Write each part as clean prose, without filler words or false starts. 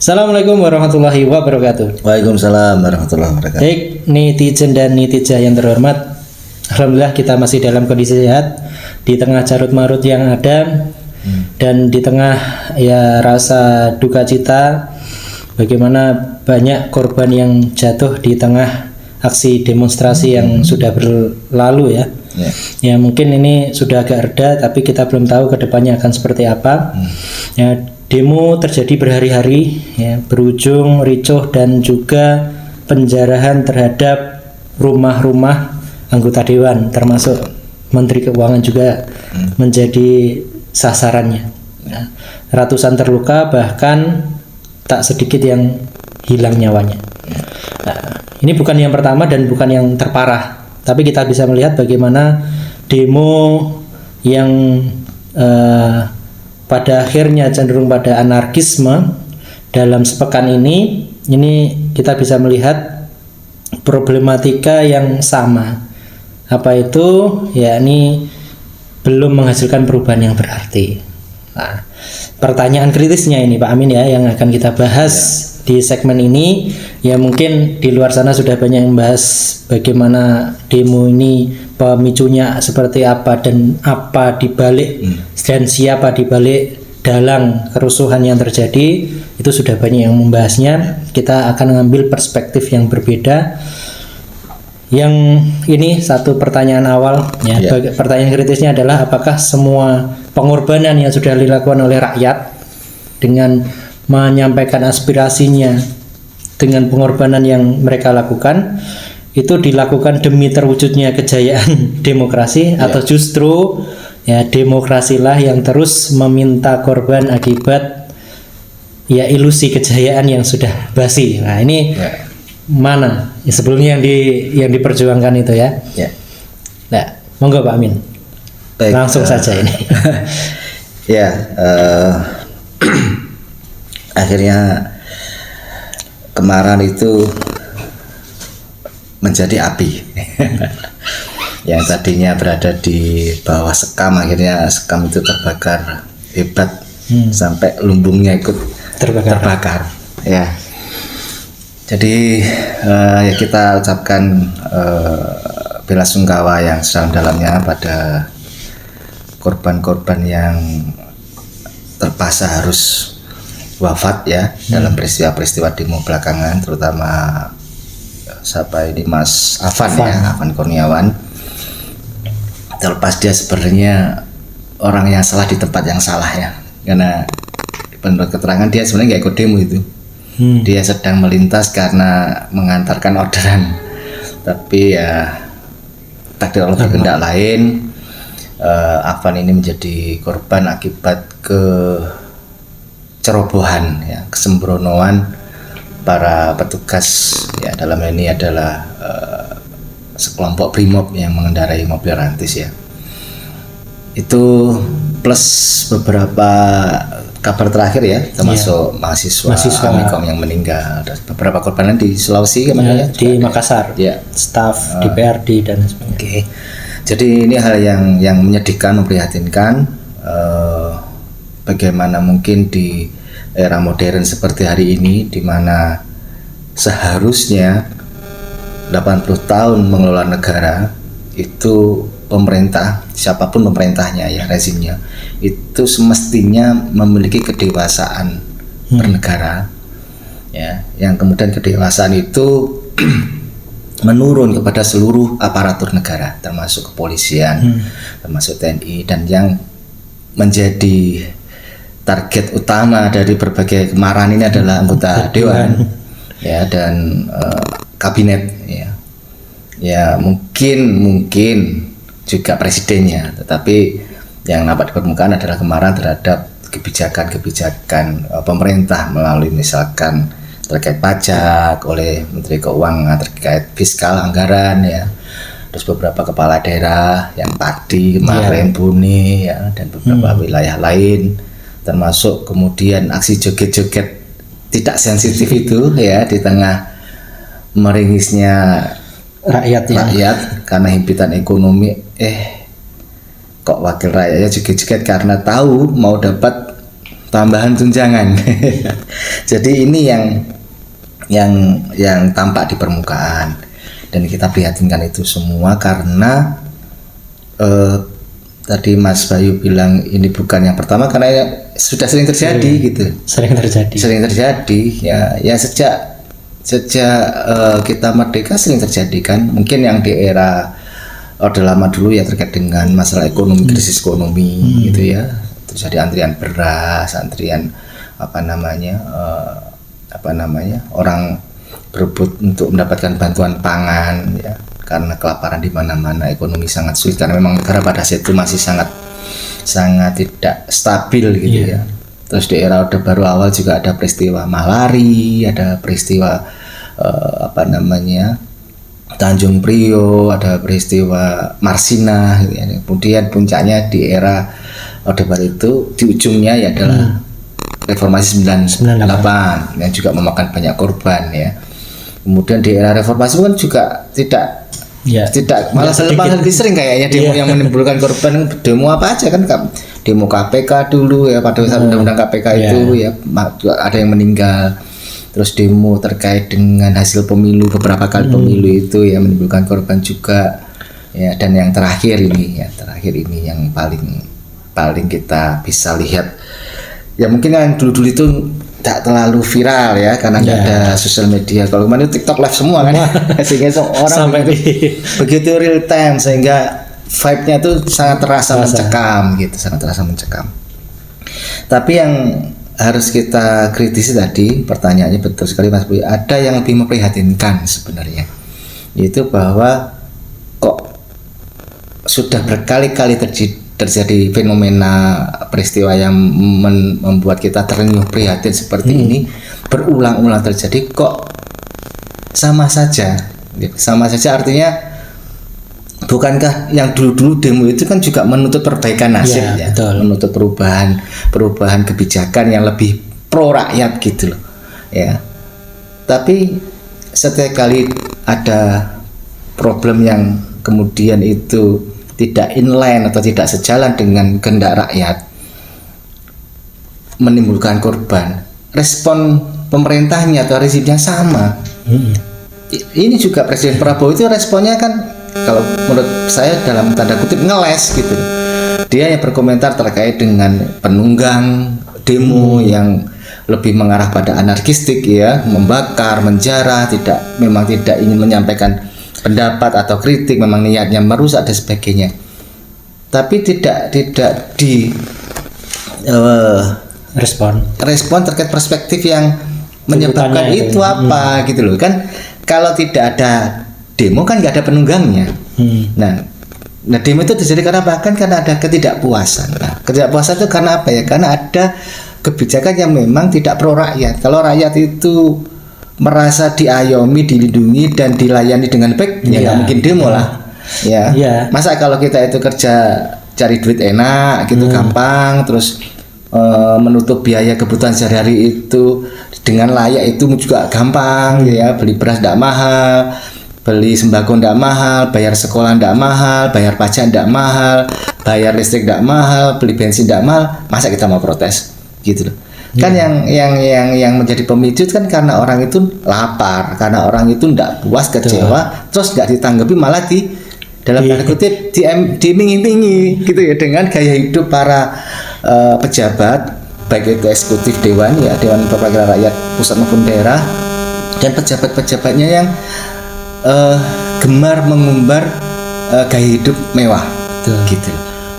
Assalamualaikum warahmatullahi wabarakatuh. Waalaikumsalam warahmatullahi wabarakatuh. Baik, netizen dan netizen yang terhormat, alhamdulillah kita masih dalam kondisi sehat di tengah carut marut yang ada dan di tengah ya rasa duka cita bagaimana banyak korban yang jatuh di tengah aksi demonstrasi yang sudah berlalu ya. Ya mungkin ini sudah agak reda tapi kita belum tahu kedepannya akan seperti apa. Ya, demo terjadi berhari-hari ya, berujung ricuh dan juga penjarahan terhadap rumah-rumah anggota dewan termasuk Menteri Keuangan juga menjadi sasarannya ya. Ratusan terluka bahkan tak sedikit yang hilang nyawanya. Nah, ini bukan yang pertama dan bukan yang terparah, tapi kita bisa melihat bagaimana demo yang pada akhirnya cenderung pada anarkisme dalam sepekan ini kita bisa melihat problematika yang sama. Apa itu? Yakni belum menghasilkan perubahan yang berarti. Nah, pertanyaan kritisnya ini Pak Amin ya yang akan kita bahas di segmen ini. Ya mungkin di luar sana sudah banyak yang membahas bagaimana demo ini pemicunya seperti apa dan apa dibalik dan siapa dibalik dalam kerusuhan yang terjadi, itu sudah banyak yang membahasnya. Kita akan mengambil perspektif yang berbeda. Yang ini satu pertanyaan awal ya. Pertanyaan kritisnya adalah apakah semua pengorbanan yang sudah dilakukan oleh rakyat dengan menyampaikan aspirasinya dengan pengorbanan yang mereka lakukan itu dilakukan demi terwujudnya kejayaan demokrasi atau justru ya demokrasilah yang terus meminta korban akibat ya ilusi kejayaan yang sudah basi. Nah, ini mana ya, sebelumnya yang diperjuangkan itu ya. Nah, monggo Pak Amin. Baik, langsung saja ini. Akhirnya kemarahan itu menjadi api yang tadinya berada di bawah sekam, akhirnya sekam itu terbakar hebat sampai lumbungnya ikut terbakar. Ya, jadi ya kita ucapkan bela sungkawa yang sedalam-dalamnya pada korban-korban yang terpaksa harus wafat ya dalam peristiwa-peristiwa demo belakangan, terutama siapa ini Mas Afan Kurniawan. Terlepas dia sebenarnya orang yang salah di tempat yang salah ya, karena menurut keterangan dia sebenarnya nggak ikut demo itu. Dia sedang melintas karena mengantarkan orderan, tapi ya takdir Allah berkehendak lain. Afan ini menjadi korban akibat kecerobohan ya, kesembronoan para petugas ya, dalam ini adalah sekelompok brimob yang mengendarai mobil rantis ya. Itu plus beberapa kabar terakhir ya, termasuk mahasiswa Amikom yang meninggal, ada beberapa korban di Sulawesi kemana ya? Di Makassar ya, staf DPRD dan sebagainya. Jadi ini hal yang menyedihkan, memprihatinkan. Bagaimana mungkin di era modern seperti hari ini, di mana seharusnya 80 tahun mengelola negara, itu pemerintah, siapapun pemerintahnya ya, rezimnya, itu semestinya memiliki kedewasaan bernegara ya, yang kemudian kedewasaan itu menurun kepada seluruh aparatur negara, termasuk kepolisian, termasuk TNI, dan yang menjadi target utama dari berbagai kemarahan ini adalah anggota dewan ya, dan kabinet ya mungkin juga presidennya, tetapi yang nampak di permukaan adalah kemarahan terhadap kebijakan pemerintah melalui misalkan terkait pajak oleh Menteri Keuangan, terkait fiskal anggaran ya, terus beberapa kepala daerah yang padi kemarin Buni ya, dan beberapa wilayah lain, termasuk kemudian aksi joget-joget tidak sensitif itu ya di tengah meringusnya rakyat karena himpitan ekonomi. Kok wakil rakyatnya joget-joget karena tahu mau dapat tambahan tunjangan. Jadi ini yang tampak di permukaan, dan kita prihatinkan itu semua karena tadi Mas Bayu bilang ini bukan yang pertama, karena sudah sering terjadi gitu. Sering terjadi Ya sejak kita merdeka sering terjadi kan. Mungkin yang di era Orde Lama dulu ya terkait dengan masalah ekonomi, krisis ekonomi gitu ya. Terjadi antrian beras, antrian orang berebut untuk mendapatkan bantuan pangan ya, karena kelaparan di mana-mana, ekonomi sangat sulit karena memang negara pada saat itu masih sangat tidak stabil gitu ya. Terus di era Orde Baru awal juga ada peristiwa Malari, ada peristiwa Tanjung Priok, ada peristiwa Marsina gitu ya. Kemudian puncaknya di era Orde Baru itu di ujungnya ya adalah Reformasi 98 yang juga memakan banyak korban ya. Kemudian di era reformasi kan juga tidak malah lebih sering kayaknya demo yang menimbulkan korban. Demo apa aja kan, demo KPK dulu ya, pada saat undang-undang KPK itu ya ada yang meninggal. Terus demo terkait dengan hasil pemilu, beberapa kali pemilu itu ya menimbulkan korban juga ya. Dan yang terakhir ini yang paling kita bisa lihat ya, mungkin yang dulu itu tak terlalu viral ya karena nggak ada sosial media. Kalau kemarin TikTok live semua kan, sehingga orang begitu real time, sehingga vibe-nya tuh sangat terasa mencekam gitu, sangat terasa mencekam. Tapi yang harus kita kritisi tadi, pertanyaannya betul sekali Mas Boy, ada yang lebih memprihatinkan sebenarnya, yaitu bahwa kok sudah berkali-kali terjadi fenomena peristiwa yang membuat kita terenyuh prihatin seperti ini, berulang-ulang terjadi, kok sama saja artinya bukankah yang dulu-dulu demo itu kan juga menuntut perbaikan nasib ya, menuntut perubahan kebijakan yang lebih pro rakyat gitu loh ya. Tapi setiap kali ada problem yang kemudian itu tidak inline atau tidak sejalan dengan kehendak rakyat, menimbulkan korban, respon pemerintahnya atau rezimnya sama. Ini juga Presiden Prabowo itu responnya kan, kalau menurut saya dalam tanda kutip ngeles gitu. Dia yang berkomentar terkait dengan penunggang demo yang lebih mengarah pada anarkistik ya, membakar, menjarah, memang tidak ingin menyampaikan pendapat atau kritik, memang niatnya merusak dan sebagainya. Tapi tidak di respon terkait perspektif yang menyebabkan itu apa gitu loh kan. Kalau tidak ada demo kan nggak ada penunggangnya. Nah demo itu terjadi karena karena ada ketidakpuasan. Nah, ketidakpuasan itu karena apa ya? Karena ada kebijakan yang memang tidak pro rakyat. Kalau rakyat itu merasa diayomi, dilindungi dan dilayani dengan baik, ya nggak mungkin demo lah. Ya. Masa kalau kita itu kerja cari duit enak gitu gampang, terus menutup biaya kebutuhan sehari-hari itu dengan layak itu juga gampang ya, beli beras tidak mahal, beli sembako tidak mahal, bayar sekolah tidak mahal, bayar pajak tidak mahal, bayar listrik tidak mahal, beli bensin tidak mahal, masa kita mau protes gitu loh. Kan yang menjadi pemicu kan karena orang itu lapar, karena orang itu tidak puas, kecewa, terus nggak ditanggapi, malah dalam tanda kutip diiming-imingi gitu ya dengan gaya hidup para pejabat, baik itu eksekutif dewan ya, Dewan Perwakilan Rakyat pusat maupun daerah, dan pejabat-pejabatnya yang gemar mengumbar gaya hidup mewah gitu.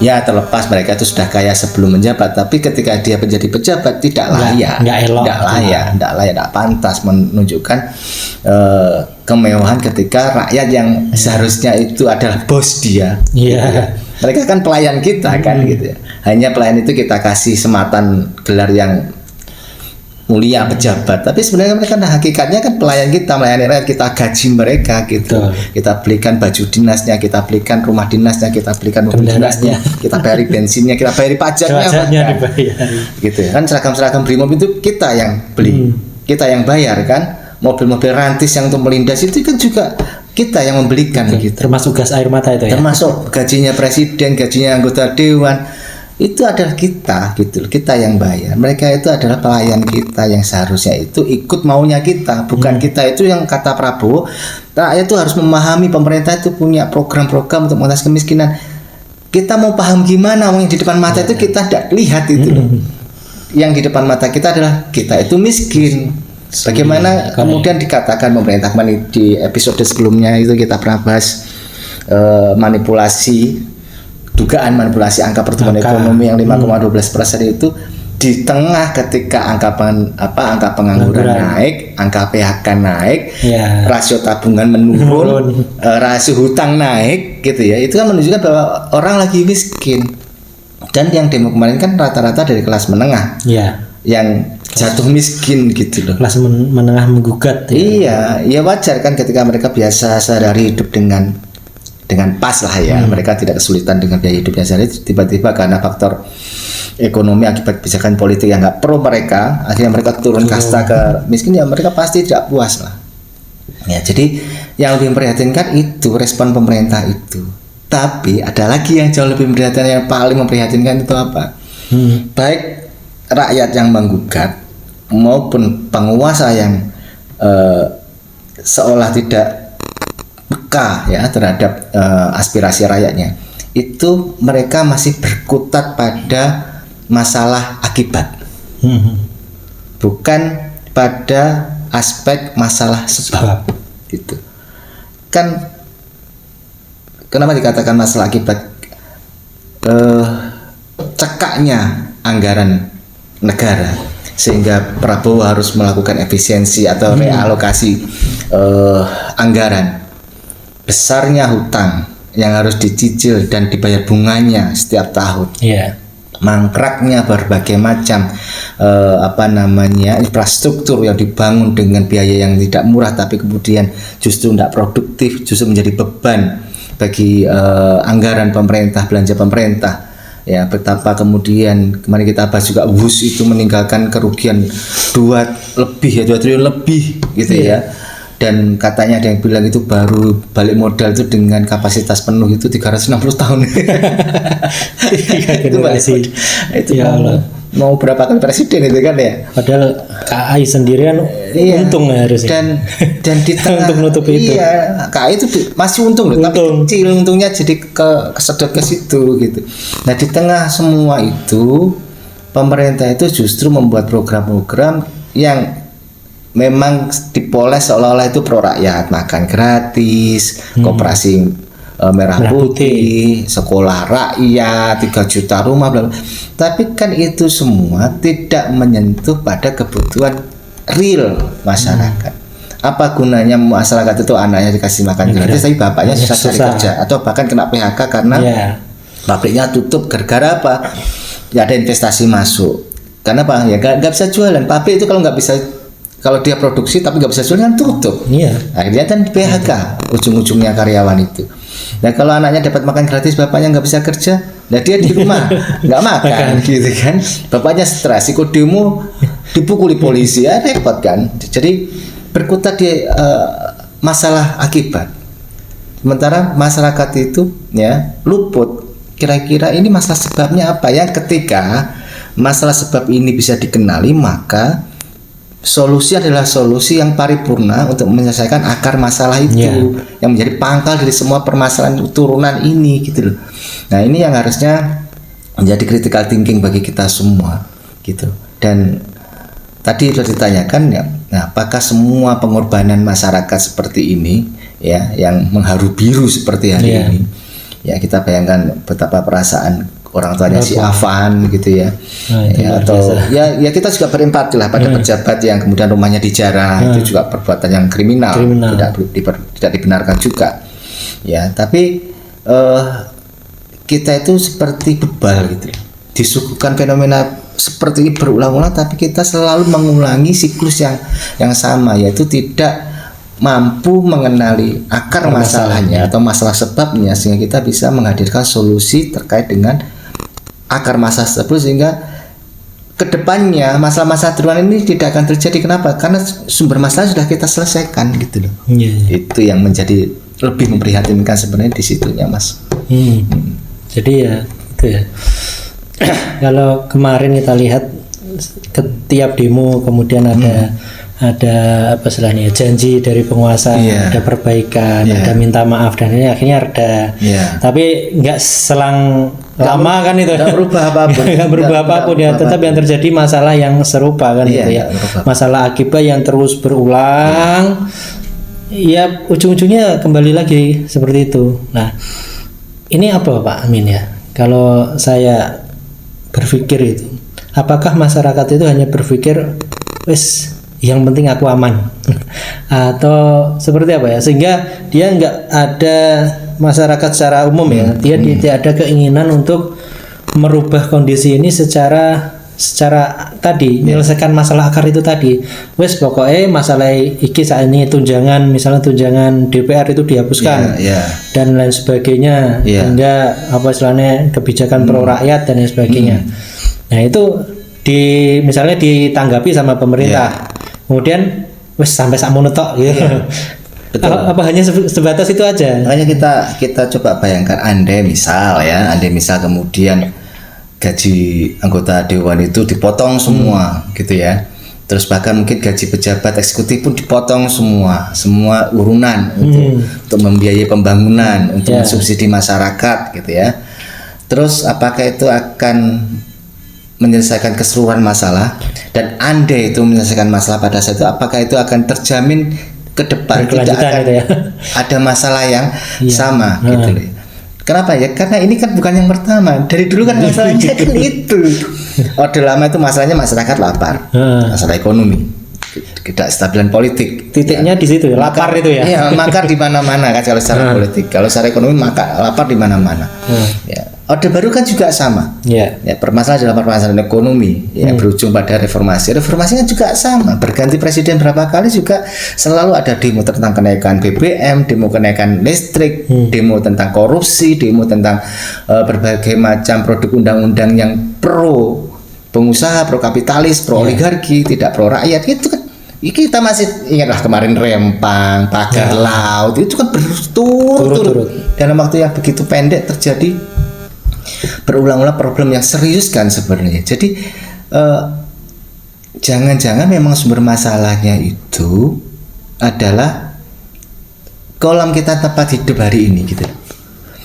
Ya terlepas mereka itu sudah kaya sebelum menjabat, tapi ketika dia menjadi pejabat tidak layak, tidak pantas menunjukkan kemewahan ketika rakyat yang seharusnya itu adalah bos dia. Gitu ya. Mereka kan pelayan kita kan gitu ya. Hanya pelayan itu kita kasih sematan gelar yang mulia pejabat, tapi sebenarnya mereka hakikatnya kan pelayan kita, melayani rakyat, kita gaji mereka gitu. Kita belikan baju dinasnya, kita belikan rumah dinasnya, kita belikan mobil dinasnya, kita bayari bensinnya, kita bayari pajaknya gitu ya. Kan seragam-seragam brimob itu kita yang beli, kita yang bayar kan. Mobil-mobil rantis yang untuk melindas itu kan juga kita yang membelikan gitu. Termasuk gas air mata itu ya. Termasuk gajinya presiden, gajinya anggota dewan. itu adalah kita gitu, kita yang bayar. Mereka itu adalah pelayan kita yang seharusnya itu ikut maunya kita, bukan kita itu yang kata Prabowo, rakyat itu harus memahami pemerintah itu punya program-program untuk mengatasi kemiskinan. Kita mau paham gimana, yang di depan mata itu kita tidak lihat itu loh. Yang di depan mata kita adalah kita itu miskin. Bagaimana kemudian dikatakan pemerintah di episode sebelumnya itu kita pernah bahas dugaan manipulasi angka pertumbuhan ekonomi yang 5,12% itu di tengah ketika angka pengangguran naik, angka PHK naik, rasio tabungan menurun, rasio hutang naik gitu ya. Itu kan menunjukkan bahwa orang lagi miskin. Dan yang demo kemarin kan rata-rata dari kelas menengah. Yang jatuh miskin gitu loh. Kelas menengah menggugat. Iya, ya wajar kan ketika mereka biasa sehari-hari hidup dengan pas lah ya, mereka tidak kesulitan dengan biaya hidupnya sehari, tiba-tiba karena faktor ekonomi akibat kebijakan politik yang nggak pro mereka, akhirnya mereka turun kasta ke miskin, ya mereka pasti tidak puas lah. Ya, jadi yang lebih memprihatinkan itu respon pemerintah itu. Tapi ada lagi yang jauh lebih memprihatinkan, yang paling memprihatinkan itu apa? Baik rakyat yang menggugat maupun penguasa yang seolah tidak peka ya terhadap aspirasi rakyatnya, itu mereka masih berkutat pada masalah akibat, bukan pada aspek masalah sebab. Itu kan kenapa dikatakan masalah akibat? Cekaknya anggaran negara sehingga Prabowo harus melakukan efisiensi atau realokasi anggaran. Besarnya hutang yang harus dicicil dan dibayar bunganya setiap tahun. Mangkraknya berbagai macam infrastruktur yang dibangun dengan biaya yang tidak murah, tapi kemudian justru tidak produktif, justru menjadi beban bagi anggaran pemerintah, belanja pemerintah. Ya, betapa kemudian kemarin kita bahas juga WUS itu meninggalkan kerugian 2 triliun lebih gitu ya. Dan katanya ada yang bilang itu baru balik modal itu dengan kapasitas penuh itu 360 tahun. Itu balik modal. Itu ya mau berapa kali presiden itu kan ya. Padahal KAI sendirian untung harusnya. Dan di tengah untuk nutupi itu. Iya, KAI itu masih untung loh, tapi kecil untungnya jadi kesedot ke situ gitu. Nah, di tengah semua itu pemerintah itu justru membuat program-program yang memang dipoles seolah-olah itu pro rakyat, makan gratis, koperasi merah putih, sekolah rakyat, 3 juta rumah, bla bla. Tapi kan itu semua tidak menyentuh pada kebutuhan real masyarakat. Apa gunanya masyarakat itu anaknya dikasih makan gratis, tapi bapaknya susah cari kerja atau bahkan kena PHK karena pabriknya tutup gara-gara apa? Ya ada investasi masuk. Karena apa? Ya nggak bisa jualan. Pabrik itu kalau nggak bisa, kalau dia produksi tapi nggak bisa jualan kan tutup. Akhirnya kan PHK ujung-ujungnya karyawan itu. Nah kalau anaknya dapat makan gratis, bapaknya nggak bisa kerja, nah dia di rumah nggak makan gitu kan. Bapaknya stres, ikut demo, dipukuli polisi, ya repot kan. Jadi berkutat di masalah akibat. Sementara masyarakat itu ya luput. Kira-kira ini masalah sebabnya apa? Yang ketika masalah sebab ini bisa dikenali, maka solusi adalah solusi yang paripurna untuk menyelesaikan akar masalah itu, yang menjadi pangkal dari semua permasalahan turunan ini gitu loh. Nah ini yang harusnya menjadi critical thinking bagi kita semua gitu. Dan tadi sudah ditanyakan ya, nah, apakah semua pengorbanan masyarakat seperti ini ya, yang mengharu biru seperti hari ini, ya kita bayangkan betapa perasaan orang tuanya si Afan gitu ya, atau ya kita juga berempati lah pada pejabat yang kemudian rumahnya dijarah, itu juga perbuatan yang kriminal. Tidak dibenarkan juga ya. Tapi kita itu seperti bebal gitu, disuguhkan fenomena seperti ini berulang-ulang, tapi kita selalu mengulangi siklus yang sama, yaitu tidak mampu mengenali akar masalahnya atau masalah sebabnya, sehingga kita bisa menghadirkan solusi terkait dengan akar masalah tersebut, sehingga kedepannya masalah-masalah turunan ini tidak akan terjadi. Kenapa? Karena sumber masalah sudah kita selesaikan gitu loh. Itu yang menjadi lebih memprihatinkan sebenarnya di situnya, Mas. Jadi ya itu ya, Kalau kemarin kita lihat tiap demo kemudian ada apa istilahnya janji dari penguasa, ada perbaikan, ada minta maaf dan ini akhirnya reda. Tapi nggak selang lama kan itu. Nggak berubah apapun. Nggak berubah apapun ya. Tetap yang terjadi masalah yang serupa kan gitu ya. Masalah akibat yang terus berulang. Ya ujung-ujungnya kembali lagi seperti itu. Nah ini apa Pak Amin ya? Kalau saya berpikir itu, apakah masyarakat itu hanya berpikir wes yang penting aku aman atau seperti apa ya, sehingga dia nggak ada masyarakat secara umum ya, dia tidak ada keinginan untuk merubah kondisi ini secara tadi menyelesaikan masalah akar itu tadi. Wes pokoknya masalah iki saat ini tunjangan, misalnya tunjangan DPR itu dihapuskan dan lain sebagainya, hingga apa istilahnya kebijakan pro rakyat dan lain sebagainya. Nah itu misalnya ditanggapi sama pemerintah, kemudian wes sampai sakmono tok gitu. Apa hanya sebatas itu aja? Makanya kita coba bayangkan, andai misal kemudian gaji anggota dewan itu dipotong semua gitu ya, terus bahkan mungkin gaji pejabat eksekutif pun dipotong semua urunan untuk membiayai pembangunan, untuk mensubsidi masyarakat gitu ya. Terus apakah itu akan menyelesaikan keseluruhan masalah? Dan andai itu menyelesaikan masalah pada saat itu, apakah itu akan terjamin ke depan tidak akan gitu ya? Ada masalah yang sama gitu loh. Kenapa ya? Karena ini kan bukan yang pertama. Dari dulu kan masalahnya kan itu. Orde lama itu masalahnya masyarakat lapar, masalah ekonomi, ketidakstabilan politik. Titiknya di situ ya, lapar itu ya. Iya, makar di mana-mana kan kalau secara politik. Kalau secara ekonomi lapar di mana-mana. Ya. Orde baru kan juga sama. Ya, permasalahan adalah permasalahan ekonomi. Ya, berujung pada reformasi. Reformasinya juga sama. Berganti presiden berapa kali juga selalu ada demo tentang kenaikan BBM, demo kenaikan listrik, demo tentang korupsi, demo tentang berbagai macam produk undang-undang yang pro pengusaha, pro kapitalis, pro oligarki, tidak pro rakyat. Itu kan kita masih ingatlah kemarin Rempang, pagar laut, itu kan berturut-turut dalam waktu yang begitu pendek terjadi berulang-ulang problem yang serius kan sebenarnya. Jadi jangan-jangan memang sumber masalahnya itu adalah kolam kita tempat hidup hari ini gitu.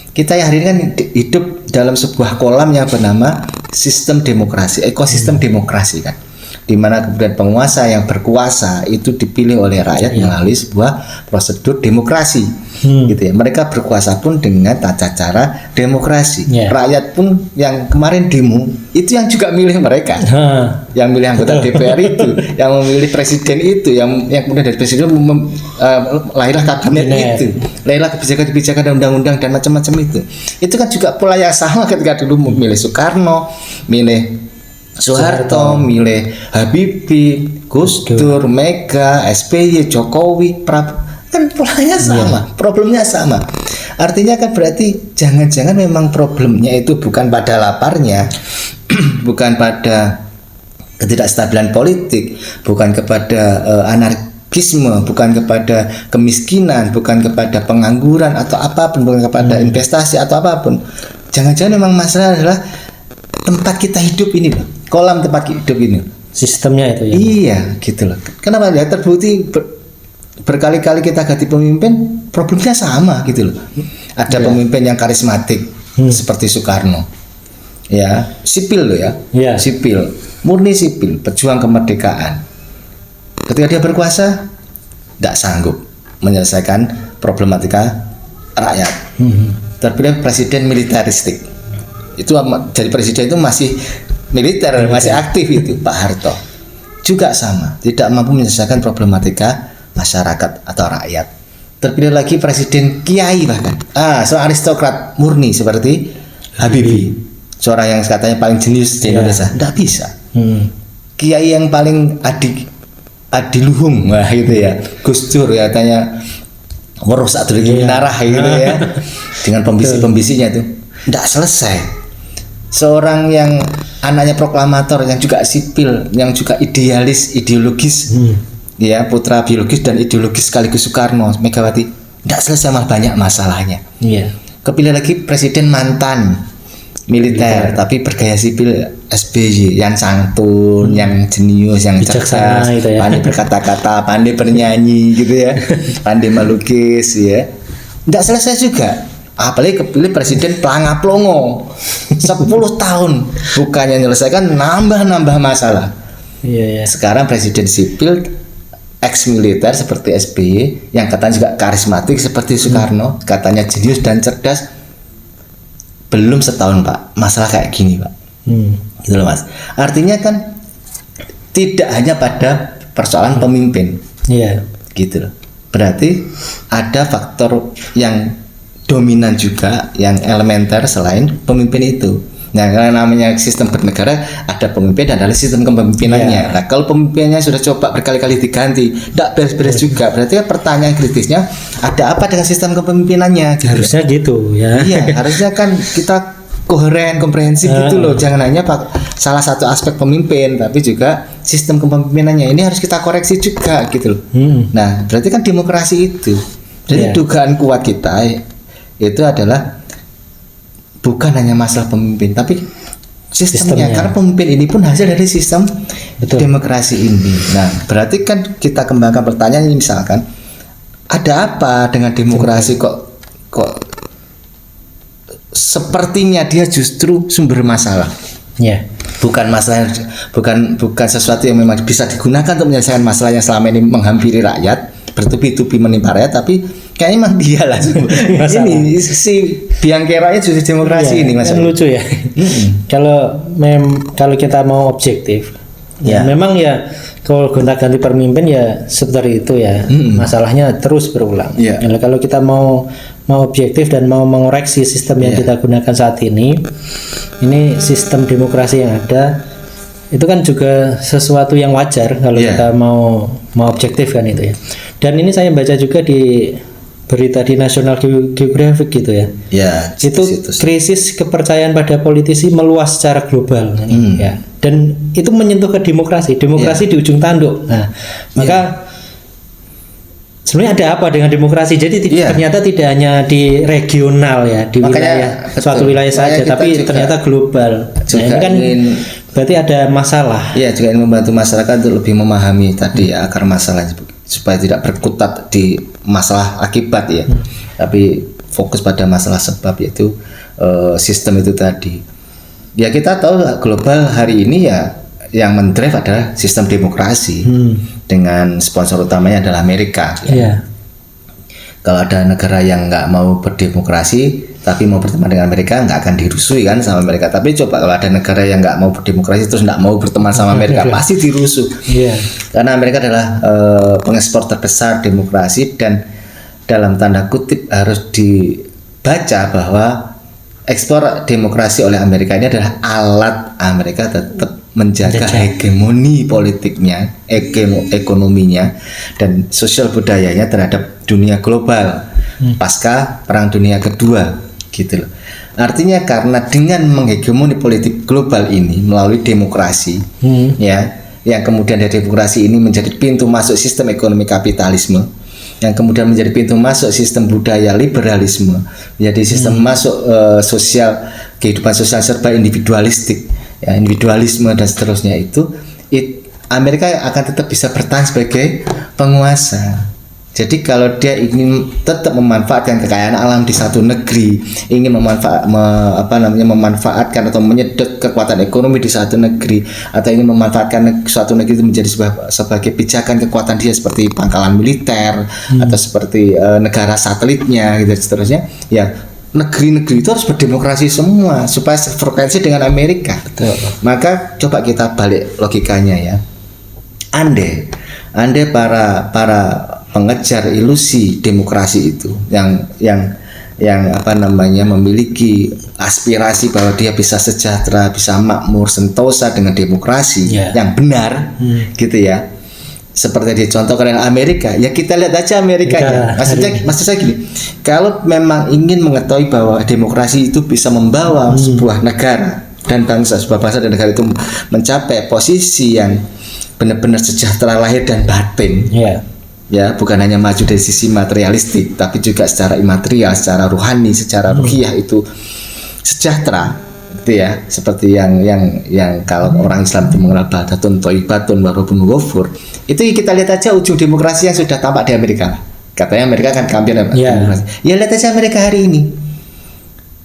Kita yang hari ini kan hidup dalam sebuah kolam yang bernama sistem demokrasi, ekosistem demokrasi kan, di mana kemudian penguasa yang berkuasa itu dipilih oleh rakyat melalui sebuah prosedur demokrasi. Gitu ya. Mereka berkuasa pun dengan tata cara demokrasi. Rakyat pun yang kemarin demo itu yang juga milih mereka. Yang milih anggota DPR itu, yang memilih presiden itu, yang kemudian dari presiden lahirlah kabinet itu, lahirlah kebijakan-kebijakan dan undang-undang dan macam-macam itu. Itu kan juga pola yang sama ketika dulu memilih Soekarno, milih Soeharto, milih Habibie, Gus Dur, Mega, SBY, Jokowi, Prabowo, kan polanya sama, problemnya sama. Artinya kan berarti jangan-jangan memang problemnya itu bukan pada laparnya, bukan pada ketidakstabilan politik, bukan kepada anarkisme, bukan kepada kemiskinan, bukan kepada pengangguran atau apapun, bukan kepada investasi atau apapun. Jangan-jangan memang masalah adalah tempat kita hidup ini loh, kolam tempat hidup ini, sistemnya itu ya. Iya gitu loh. Kenapa ya terbukti berkali-kali kita ganti pemimpin, problemnya sama gitu loh. Ada pemimpin yang karismatik seperti Soekarno, ya sipil loh ya, sipil, murni sipil, pejuang kemerdekaan. Ketika dia berkuasa, tidak sanggup menyelesaikan problematika rakyat. Terpilih presiden militeristik. Itu jadi presiden itu masih militer, masih aktif itu. Pak Harto juga sama, tidak mampu menyelesaikan problematika masyarakat atau rakyat. Terpilih lagi presiden kiai bahkan, seorang aristokrat murni seperti Habibie, seorang yang katanya paling jenius di Indonesia, tidak bisa. Kiai yang paling adiluhung, wah gitu ya, Gus Dur ya, katanya merusak dulu minarah gitu ya, dengan pembisi-pembisinya itu, tidak selesai. Seorang yang anaknya proklamator, yang juga sipil, yang juga ideologis. Ya, putra biologis dan ideologis sekaligus Soekarno, Megawati, tidak selesai, malah banyak masalahnya. Kepilih lagi presiden mantan militer, tapi bergaya sipil SBY, yang santun, yang jenius, yang Bijaksana cerdas, gitu ya. pandai berkata-kata, pandai bernyanyi gitu ya, pandai melukis ya. Nggak selesai juga, apalagi kepilih presiden pelangap-longo 10 tahun, bukannya menyelesaikan, nambah masalah. Iya. Sekarang presiden sipil ex militer seperti SBY, yang katanya juga karismatik seperti Soekarno, katanya jenius dan cerdas, belum setahun Pak, masalah kayak gini Pak. Gitu loh Mas. Artinya kan tidak hanya pada persoalan pemimpin. Iya. Gitu loh. Berarti ada faktor yang dominan juga, yang elementer selain pemimpin itu. Nah, karena namanya sistem bernegara, ada pemimpin dan ada sistem kepemimpinannya. Nah, kalau pemimpinnya sudah coba berkali-kali diganti, tidak beres-beres juga. Berarti kan pertanyaan kritisnya, ada apa dengan sistem kepemimpinannya? Harusnya gitu ya. Iya, harusnya kan kita koheren, komprehensif gitu loh. Jangan hanya salah satu aspek pemimpin, tapi juga sistem kepemimpinannya. Ini harus kita koreksi juga gitu loh. Nah, berarti kan demokrasi itu. Jadi dugaan kuat kita itu adalah bukan hanya masalah pemimpin, tapi sistemnya. Karena pemimpin ini pun hasil dari sistem demokrasi ini. Nah, berarti kan kita kembangkan pertanyaan ini, misalkan ada apa dengan demokrasi kok sepertinya dia justru sumber masalah. Ya. Bukan masalah, bukan sesuatu yang memang bisa digunakan untuk menyelesaikan masalah yang selama ini menghampiri rakyat, bertubi-tubi menimpa rakyat, tapi kayaknya memang dia lah. Ini si biang keroknya justru demokrasi ini Mas. Kan lucu ya. Kalau kita mau objektif, ya memang ya kalau gonta-ganti pemimpin ya seperti itu ya. Masalahnya terus berulang. Ya. Kalau kita mau objektif dan mau mengoreksi sistem yang kita gunakan saat ini sistem demokrasi yang ada itu kan juga sesuatu yang wajar kalau kita mau objektif kan itu ya. Dan ini saya baca juga di berita di National Geographic gitu ya. Ya. Itu krisis kepercayaan pada politisi meluas secara global ya. Dan itu menyentuh ke demokrasi di ujung tanduk. Nah, maka sebenarnya ada apa dengan demokrasi? Jadi ternyata tidak hanya di regional ya, di suatu wilayah saja, tapi ternyata global. Nah, ini kan berarti ada masalah. Iya, juga ingin membantu masyarakat untuk lebih memahami tadi akar masalahnya supaya tidak berkutat di masalah akibat ya. Tapi fokus pada masalah sebab, yaitu sistem itu tadi. Ya, kita tahu global hari ini ya yang mendrive adalah sistem demokrasi dengan sponsor utamanya adalah Amerika. Ya. Kalau ada negara yang nggak mau berdemokrasi tapi mau berteman dengan Amerika, nggak akan dirusui kan sama Amerika. Tapi coba kalau ada negara yang nggak mau berdemokrasi terus nggak mau berteman sama Amerika, pasti dirusuh. Karena Amerika adalah pengekspor terbesar demokrasi, dan dalam tanda kutip harus dibaca bahwa ekspor demokrasi oleh Amerika ini adalah alat Amerika tetap menjaga hegemoni politiknya, ekonominya, dan sosial budayanya terhadap dunia global pasca Perang Dunia Kedua, gitu loh. Artinya karena dengan menghegemoni politik global ini melalui demokrasi, ya, yang kemudian dari demokrasi ini menjadi pintu masuk sistem ekonomi kapitalisme, yang kemudian menjadi pintu masuk sistem budaya liberalisme, menjadi sistem masuk kehidupan sosial serba individualistik, ya, individualisme dan seterusnya, Amerika akan tetap bisa bertahan sebagai penguasa. Jadi kalau dia ingin tetap memanfaatkan kekayaan alam di satu negeri, ingin memanfaatkan atau menyedot kekuatan ekonomi di satu negeri, atau ingin memanfaatkan suatu negeri itu menjadi sebagai pijakan kekuatan dia seperti pangkalan militer atau seperti negara satelitnya gitu seterusnya, ya negeri-negeri itu harus berdemokrasi semua supaya sefrekuensi dengan Amerika. Maka coba kita balik logikanya ya. Andai para pengejar ilusi demokrasi itu yang memiliki aspirasi bahwa dia bisa sejahtera, bisa makmur, sentosa dengan demokrasi yang benar, gitu ya. Seperti dicontohkan oleh Amerika, ya kita lihat aja Amerikanya. Maksud saya gini, kalau memang ingin mengetahui bahwa demokrasi itu bisa membawa sebuah negara dan sebuah bangsa dan negara itu mencapai posisi yang benar-benar sejahtera lahir dan batin, ya, bukan hanya maju dari sisi materialistik, tapi juga secara imaterial, secara ruhani, secara ruhiyah itu sejahtera. Itu ya, seperti yang kalau orang Islam itu mengenal badatun thayyibatun wa rabbun ghafur. Itu kita lihat aja ujung demokrasi yang sudah tampak di Amerika. Katanya Amerika kan kampion demokrasi. Ya lihat aja Amerika hari ini.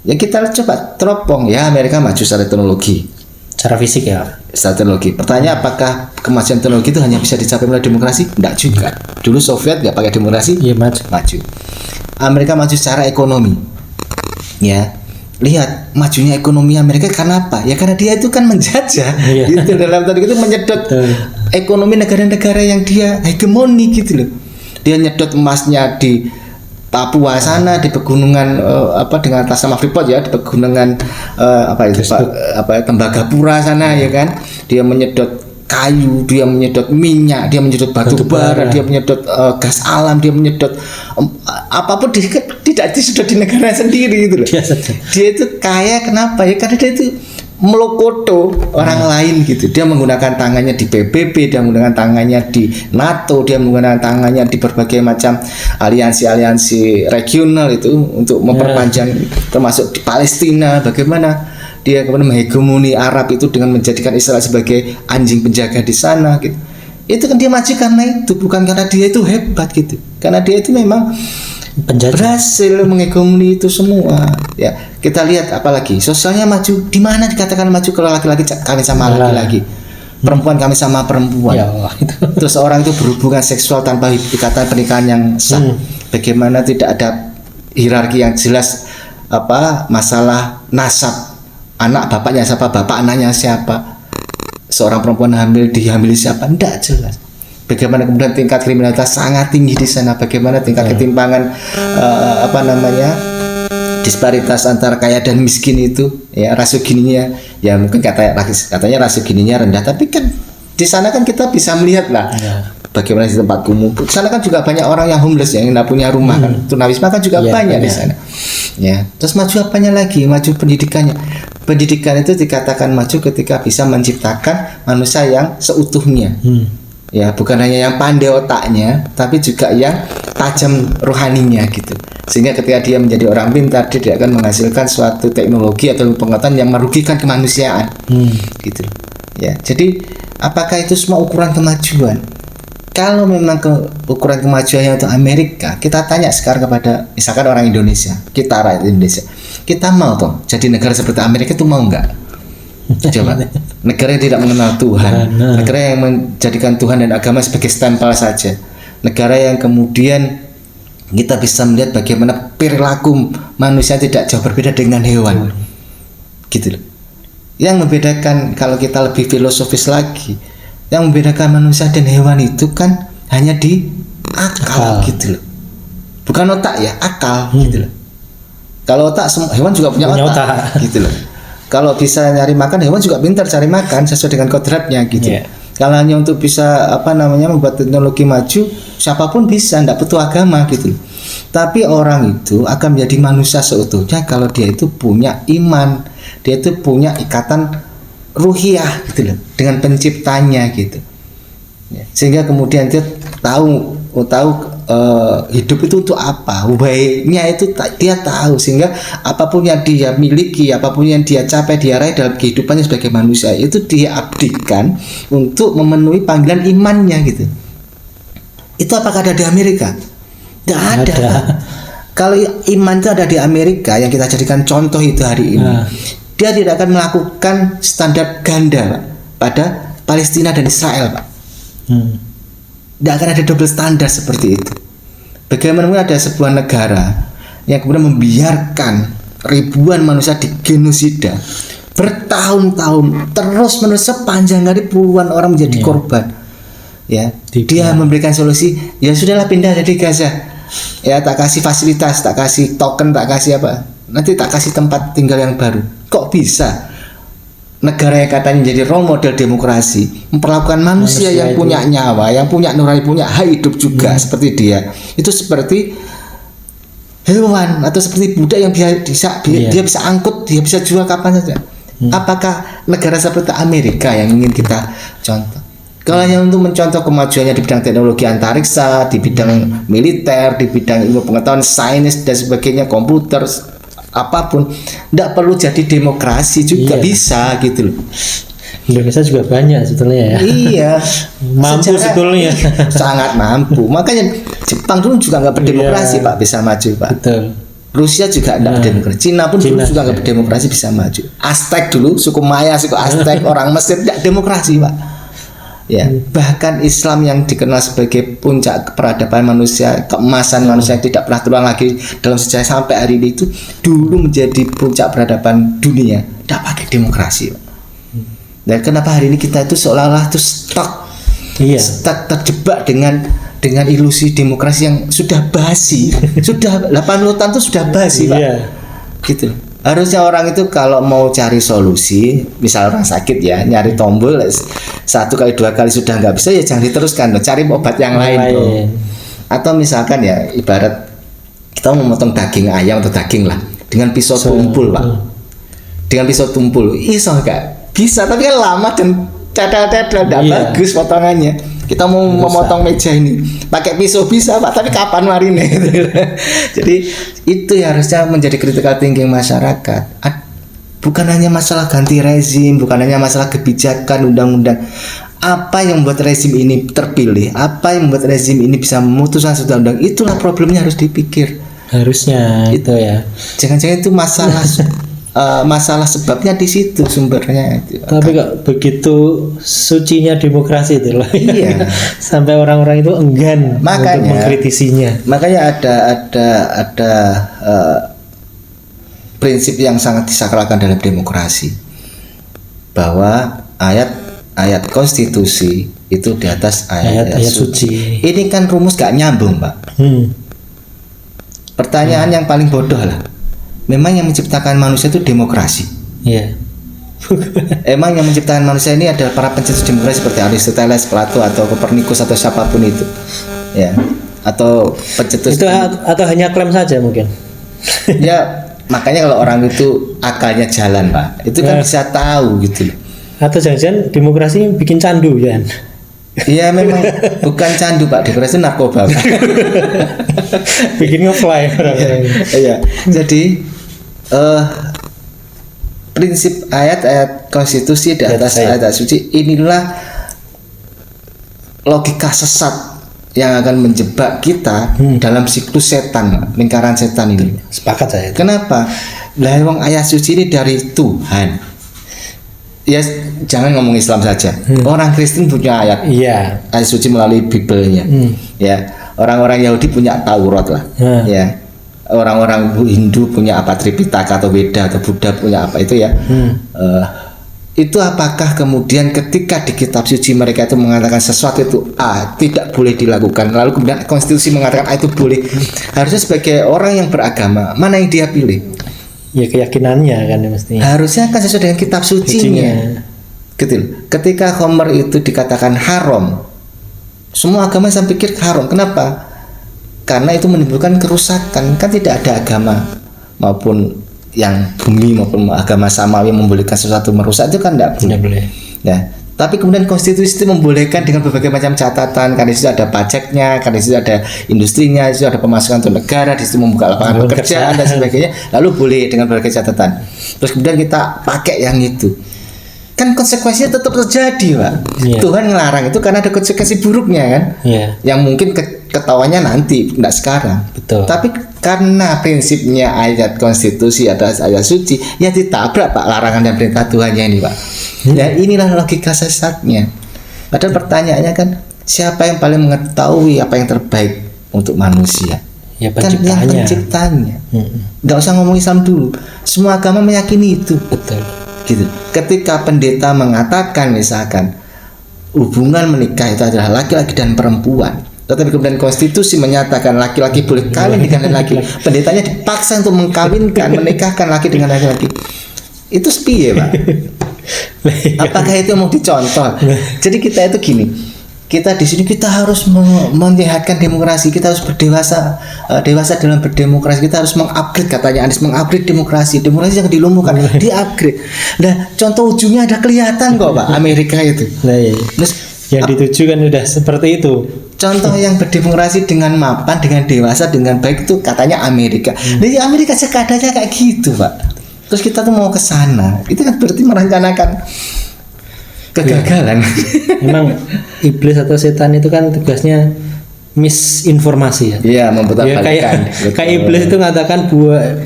Ya kita coba teropong ya, Amerika maju secara teknologi. Secara fisik ya. Secara teknologi. Pertanyaan, apakah kemajuan teknologi itu hanya bisa dicapai melalui demokrasi? Enggak juga. Dulu Soviet nggak pakai demokrasi, Iya maju. Amerika maju secara ekonomi. Ya, lihat majunya ekonomi Amerika karena apa? Ya karena dia itu kan menjajah. Gitu, dalam tanda itu menyedot ekonomi negara-negara yang dia hegemoni gitu loh. Dia nyedot emasnya di Papua sana, di pegunungan dengan atas nama Freeport ya, di pegunungan Tembagapura sana ya kan. Dia menyedot kayu, dia menyedot minyak, dia menyedot batu bara, dia menyedot gas alam, dia menyedot apapun tidak sudah di negara sendiri gitu loh. Dia itu kaya kenapa ya? Karena dia itu melokoto orang lain gitu. Dia menggunakan tangannya di PBB, dia menggunakan tangannya di NATO, dia menggunakan tangannya di berbagai macam aliansi-aliansi regional itu untuk memperpanjang, termasuk di Palestina. Bagaimana dia kemudian menghegemoni Arab itu dengan menjadikan Israel sebagai anjing penjaga di sana gitu. Itu kan dia maju karena itu, bukan karena dia itu hebat gitu. Karena dia itu memang berhasil menghegemoni itu semua. Ya, kita lihat apalagi sosialnya maju. Di mana dikatakan maju kalau laki-laki kawin sama laki-laki, perempuan kawin sama perempuan. Ya Allah, itu. Terus orang itu berhubungan seksual tanpa ikatan pernikahan yang sah. Bagaimana tidak ada hierarki yang jelas, masalah nasab, anak bapaknya siapa, bapak anaknya siapa, seorang perempuan dihamili siapa, tidak jelas. Bagaimana kemudian tingkat kriminalitas sangat tinggi di sana, bagaimana tingkat ketimpangan disparitas antara kaya dan miskin itu, ya rasio Gininya ya mungkin katanya rasio Gininya rendah, tapi kan di sana kan kita bisa melihat lah bagaimana di tempat kumuh. Di sana kan juga banyak orang yang homeless yang tidak punya rumah kan, tunawisma kan juga banyak di sana. Ya, terus maju apanya lagi? Maju pendidikannya. Pendidikan itu dikatakan maju ketika bisa menciptakan manusia yang seutuhnya. Ya, bukan hanya yang pandai otaknya, tapi juga yang tajam rohaninya gitu. Sehingga ketika dia menjadi orang pintar, dia tidak akan menghasilkan suatu teknologi atau pengetahuan yang merugikan kemanusiaan. Gitu. Ya, jadi apakah itu semua ukuran kemajuan? Kalau memang ukuran kemajuannya untuk Amerika, kita tanya sekarang kepada misalkan orang Indonesia, kita rakyat Indonesia, kita mau toh jadi negara seperti Amerika itu mau nggak? Coba, negara yang tidak mengenal Tuhan, negara yang menjadikan Tuhan dan agama sebagai stempel saja, negara yang kemudian kita bisa melihat bagaimana perilaku manusia tidak jauh berbeda dengan hewan, gitu loh. Yang membedakan, kalau kita lebih filosofis lagi, yang membedakan manusia dan hewan itu kan hanya di akal. Gitu loh, bukan otak ya, akal gitu loh. Kalau otak, hewan juga punya otak. Gitu loh. Kalau bisa nyari makan, hewan juga pintar cari makan sesuai dengan kodratnya gitu. Kalau hanya untuk bisa membuat teknologi maju, siapapun bisa, tidak butuh agama gitu. Tapi orang itu akan menjadi manusia seutuhnya kalau dia itu punya iman, dia itu punya ikatan ruhiyah gitu loh dengan penciptanya gitu. Sehingga kemudian dia tahu hidup itu untuk apa, why-nya itu dia tahu, sehingga apapun yang dia miliki, apapun yang dia capai, dia raih dalam kehidupannya sebagai manusia itu dia abdikan untuk memenuhi panggilan imannya gitu. Itu apakah ada di Amerika? Tidak ada. Kalau iman itu ada di Amerika yang kita jadikan contoh itu hari ini, dia tidak akan melakukan standar ganda Pak, pada Palestina dan Israel Pak. Tidak akan ada double standar seperti itu. Bagaimana ada sebuah negara yang kemudian membiarkan ribuan manusia digenosida bertahun-tahun terus-menerus sepanjang hari, puluhan orang menjadi korban. Ya, dia memberikan solusi, ya sudahlah pindah dari Gaza. Ya, tak kasih fasilitas, tak kasih token, tak kasih apa. Nanti tak kasih tempat tinggal yang baru. Kok bisa? Negara yang katanya menjadi role model demokrasi memperlakukan manusia yang punya nyawa, yang punya nurani, punya hak hidup juga seperti dia, itu seperti hewan atau seperti budak yang dia bisa angkut, dia bisa jual kapan saja. Apakah negara seperti Amerika yang ingin kita contoh? Kalau hanya untuk mencontoh kemajuannya di bidang teknologi antariksa, di bidang militer, di bidang ilmu pengetahuan, sains dan sebagainya, komputer, apapun, tidak perlu jadi demokrasi juga bisa gitu loh. Indonesia juga banyak sebetulnya ya. Iya, Mampu sebetulnya. sangat mampu. Makanya Jepang dulu juga nggak berdemokrasi Pak, bisa maju Pak. Betul. Rusia juga tidak berdemokrasi. Cina pun dulu juga nggak berdemokrasi, bisa maju. Aztec dulu, suku Maya, suku Aztec, orang Mesir tidak demokrasi Pak. Ya, bahkan Islam yang dikenal sebagai puncak peradaban manusia, keemasan manusia yang tidak pernah terulang lagi dalam sejarah sampai hari ini, itu dulu menjadi puncak peradaban dunia, tidak pakai demokrasi Pak. Dan kenapa hari ini kita itu seolah-olah itu stuck terjebak dengan ilusi demokrasi yang sudah basi, sudah 80 tahun itu sudah basi Pak. Gitu. Harusnya orang itu kalau mau cari solusi, misal orang sakit ya, nyari tombol 1 kali 2 kali sudah nggak bisa, ya jangan diteruskan, cari obat yang lain bro. Atau misalkan ya, ibarat kita mau memotong daging ayam atau daging lah dengan pisau tumpul Pak, dengan pisau tumpul, iso nggak? Bisa, tapi kan lama dan cadel-cadel, tidak bagus potongannya. Kita mau memotong meja ini pakai pisau bisa Pak, tapi kapan marine? Jadi itu ya harusnya menjadi critical thinking masyarakat. Bukan hanya masalah ganti rezim, bukan hanya masalah kebijakan, undang-undang. Apa yang membuat rezim ini terpilih? Apa yang membuat rezim ini bisa memutuskan suatu undang? Itulah problemnya harus dipikir. Harusnya itu ya. Jangan-jangan itu masalah masalah sebabnya di situ sumbernya itu. Tapi kok begitu sucinya demokrasi itu loh. Iya. Sampai orang-orang itu enggan untuk mengkritisinya. Makanya ada prinsip yang sangat disakralkan dalam demokrasi, bahwa ayat konstitusi itu di atas ayat suci. Ini kan rumus gak nyambung Pak. Pertanyaan yang paling bodoh lah, memang yang menciptakan manusia itu demokrasi? Iya. Emang yang menciptakan manusia ini adalah para pencetus demokrasi seperti Aristoteles, Plato, atau Kopernikus, atau siapapun itu, ya? Atau pencetus itu atau hanya klaim saja mungkin? Ya, makanya kalau orang itu akalnya jalan Pak, itu kan bisa tahu gitu loh. Atau jangan-jangan demokrasi bikin candu ya? Iya, memang bukan candu Pak, demokrasi itu narkoba Pak. Bikin nge-fly orang-orang. Iya. Jadi prinsip ayat-ayat konstitusi di atas ayat suci, inilah logika sesat yang akan menjebak kita dalam siklus setan, lingkaran setan ini. Sepakat saya. Kenapa? Lah wong ayat suci ini dari Tuhan. Ya, jangan ngomong Islam saja. Orang Kristen punya ayat suci melalui Bibelnya. Ya, orang-orang Yahudi punya Taurat lah. Ya, orang-orang Hindu punya apa, Tripitaka atau Weda, atau Buddha punya apa itu ya. Itu apakah kemudian ketika di kitab suci mereka itu mengatakan sesuatu itu tidak boleh dilakukan, lalu kemudian konstitusi mengatakan itu boleh? Harusnya sebagai orang yang beragama, mana yang dia pilih? Ya keyakinannya kan mestinya. Harusnya kan sesuai dengan kitab sucinya. Gitu. Ketika khamr itu dikatakan haram, semua agama saya pikir haram. Kenapa? Karena itu menimbulkan kerusakan. Kan tidak ada agama maupun yang bumi maupun agama samawi membolehkan sesuatu merusak, itu kan tidak boleh. Ya. Tapi kemudian konstitusi itu membolehkan dengan berbagai macam catatan. Karena di situ ada pajaknya, karena di situ ada industrinya, di situ ada pemasukan untuk negara, di situ membuka lapangan pekerjaan dan sebagainya. Lalu boleh dengan berbagai catatan. Terus kemudian kita pakai yang itu. Kan konsekuensinya tetap terjadi Pak. Tuhan ngelarang itu karena ada konsekuensi buruknya kan. Yang mungkin ketawanya nanti, tidak sekarang. Betul. Tapi karena prinsipnya ayat konstitusi adalah ayat suci, ya ditabrak Pak larangan dan perintah Tuhannya ini Pak. Ya inilah logika sesatnya. Padahal pertanyaannya kan, siapa yang paling mengetahui apa yang terbaik untuk manusia? Ya, kan yang penciptanya. Nggak usah ngomong Islam dulu, semua agama meyakini itu. Betul. Gitu. Ketika pendeta mengatakan misalkan hubungan menikah itu adalah laki-laki dan perempuan, tetapi kemudian konstitusi menyatakan laki-laki boleh kawin dengan laki-laki, pendetanya dipaksa untuk mengkawinkan, menikahkan laki dengan laki-laki. Itu piye Pak? Apakah itu mau dicontoh? Jadi kita itu gini, kita di sini kita harus menyehatkan demokrasi, kita harus berdewasa, dewasa dalam berdemokrasi, kita harus mengupgrade, katanya Anies, mengupgrade demokrasi yang dilumpuhkan, diupgrade. Nah, contoh ujungnya ada kelihatan kok Pak, Amerika itu. Nah, iya. Terus yang dituju kan udah seperti itu. Contoh yang berdemokrasi dengan mapan, dengan dewasa, dengan baik itu katanya Amerika. Di Amerika sekadanya kayak gitu, Pak. Terus kita tuh mau ke sana, itu kan berarti merencanakan kegagalan. Memang iblis atau setan itu kan tugasnya misinformasi ya. Iya, memutar Ya, kayak iblis itu mengatakan buah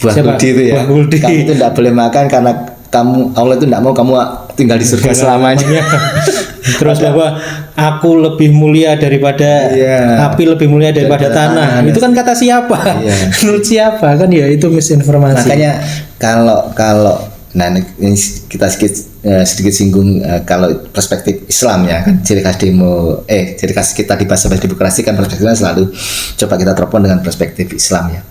kuldi itu ya. Buah kuldi. Kamu itu tidak boleh makan karena Allah itu tidak mau kamu tinggal di surga selamanya. Terus bahwa aku lebih mulia daripada api, lebih mulia daripada tanah. Itu kan kata siapa? Menurut siapa? Kan ya itu misinformasi. Makanya kalau nah ini kita sedikit singgung kalau perspektif Islam ya kan, ciri khas kita di bahasa demokrasi kan perspektifnya selalu coba kita teropong dengan perspektif Islam ya.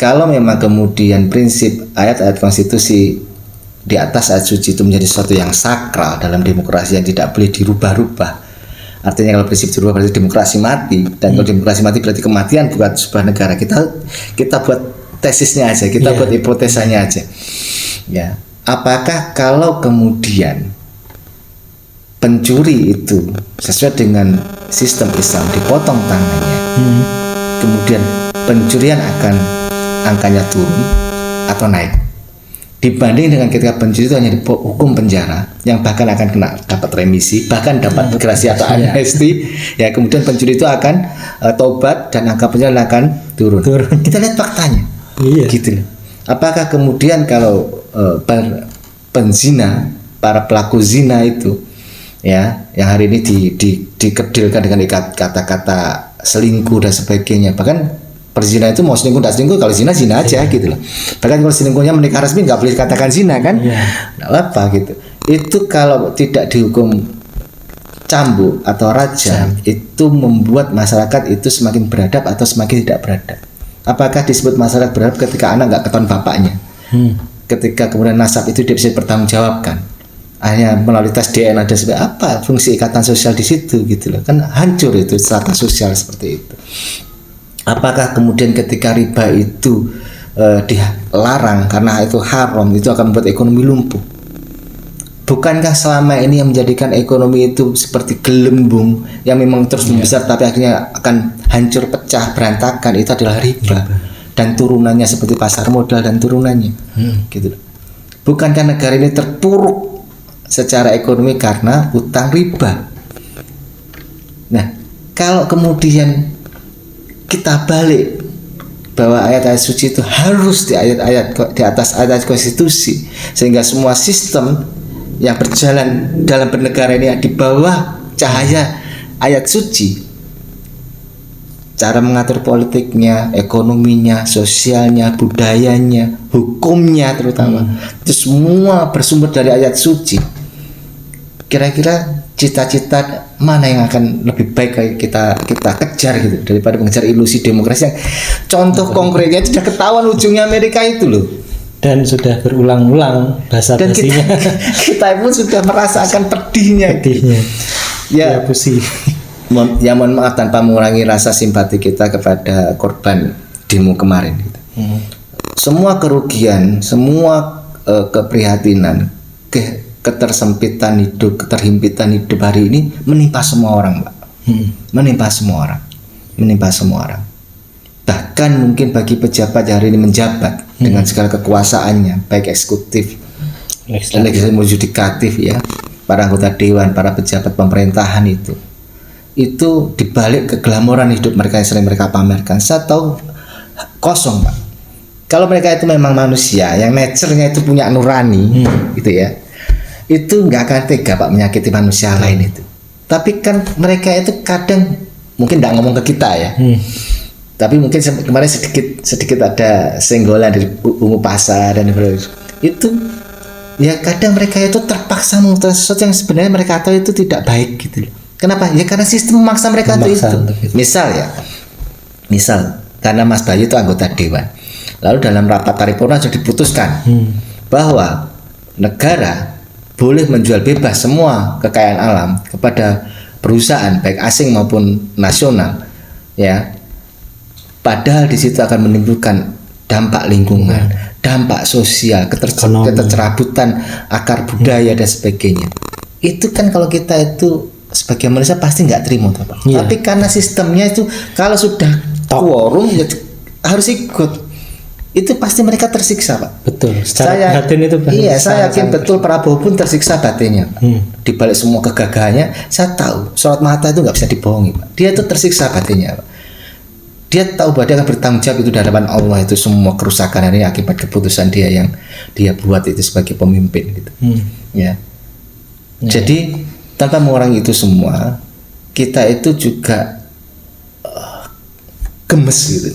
Kalau memang kemudian prinsip ayat-ayat konstitusi di atas ayat suci itu menjadi sesuatu yang sakral dalam demokrasi yang tidak boleh dirubah-rubah, artinya kalau prinsip dirubah berarti demokrasi mati, dan kalau demokrasi mati berarti kematian buat sebuah negara. Kita buat tesisnya aja, kita buat hipotesanya aja ya. Apakah kalau kemudian pencuri itu sesuai dengan sistem Islam dipotong tangannya, kemudian pencurian akan angkanya turun atau naik dibanding dengan ketika pencuri itu hanya dihukum penjara yang bahkan akan dapat remisi, bahkan dapat gerasi atau amnesti ya, kemudian pencuri itu akan tobat dan angka penjara akan turun. Kita lihat faktanya gitu loh. Apakah kemudian kalau penzina, para pelaku zina itu ya yang hari ini dikedilkan dengan kata-kata selingkuh dan sebagainya, bahkan perzina itu mau selingkuh tidak selingkuh, kalau zina aja gitu loh. Bahkan kalau selingkuhnya menikah resmi nggak boleh dikatakan zina kan, nggak apa gitu. Itu kalau tidak dihukum cambuk atau rajam, itu membuat masyarakat itu semakin beradab atau semakin tidak beradab. Apakah disebut masyarakat beradab ketika anak nggak ketahuan bapaknya, ketika kemudian nasab itu dia bisa dipertanggungjawabkan hanya melalui tes DNA dan sebagainya, apa fungsi ikatan sosial di situ gitu loh, kan hancur itu strata sosial seperti itu. Apakah kemudian ketika riba itu dilarang karena itu haram, itu akan membuat ekonomi lumpuh? Bukankah selama ini yang menjadikan ekonomi itu seperti gelembung yang memang terus membesar tapi akhirnya akan hancur, pecah, berantakan, itu adalah riba dan turunannya seperti pasar modal dan turunannya gitu. Bukankah negara ini terpuruk secara ekonomi karena hutang riba? Nah, kalau kemudian kita balik bahwa ayat-ayat suci itu harus di atas ayat konstitusi, sehingga semua sistem yang berjalan dalam bernegara ini di bawah cahaya ayat suci, cara mengatur politiknya, ekonominya, sosialnya, budayanya, hukumnya terutama, itu semua bersumber dari ayat suci. Kira-kira cita-cita mana yang akan lebih baik kita kejar gitu daripada mengejar ilusi demokrasi yang contoh konkretnya sudah ketahuan ujungnya Amerika itu loh, dan sudah berulang-ulang basa-basinya. Kita pun sudah merasakan pedihnya. Ya, mohon maaf tanpa mengurangi rasa simpati kita kepada korban demo kemarin gitu. Semua kerugian, semua keprihatinan, ketersempitan hidup, keterhimpitan hidup hari ini menimpa semua orang, Pak. Menimpa semua orang. Bahkan mungkin bagi pejabat yang hari ini menjabat dengan segala kekuasaannya, baik eksekutif, legislatif, yudikatif ya, para anggota dewan, para pejabat pemerintahan itu dibalik keglamoran hidup mereka yang sering mereka pamerkan, saya tahu kosong, Pak. Kalau mereka itu memang manusia yang nature-nya itu punya nurani, gitu ya, itu nggak akan tega, Pak, menyakiti manusia lain itu. Tapi kan mereka itu kadang mungkin nggak ngomong ke kita ya, tapi mungkin kemarin sedikit ada senggolan dari bumbu pasar dan itu ya, kadang mereka itu terpaksa mengutarakan sesuatu yang sebenarnya mereka tahu itu tidak baik gitu. Kenapa? Ya karena sistem memaksa mereka untuk itu. Misal karena Mas Bayu itu anggota dewan, lalu dalam rapat paripurna sudah diputuskan bahwa negara boleh menjual bebas semua kekayaan alam kepada perusahaan baik asing maupun nasional ya, padahal di situ akan menimbulkan dampak lingkungan, dampak sosial, ketercerabutan akar budaya dan sebagainya. Itu kan kalau kita itu sebagai manusia pasti nggak terima toh, Pak. Iya. Tapi karena sistemnya itu kalau sudah quorum ya harus ikut. Itu pasti mereka tersiksa, Pak. Betul. Secara batin itu iya, saya yakin betul Prabowo pun tersiksa batinnya. Di balik semua kegagahannya, saya tahu sorot mata itu nggak bisa dibohongi, Pak. Dia itu tersiksa batinnya, Pak. Dia tahu bahwa dia akan bertanggung jawab itu di hadapan Allah, itu semua kerusakan ini akibat keputusan dia yang dia buat itu sebagai pemimpin gitu. Ya. Jadi tanpa mengurangi itu semua, kita itu juga gemes gitu.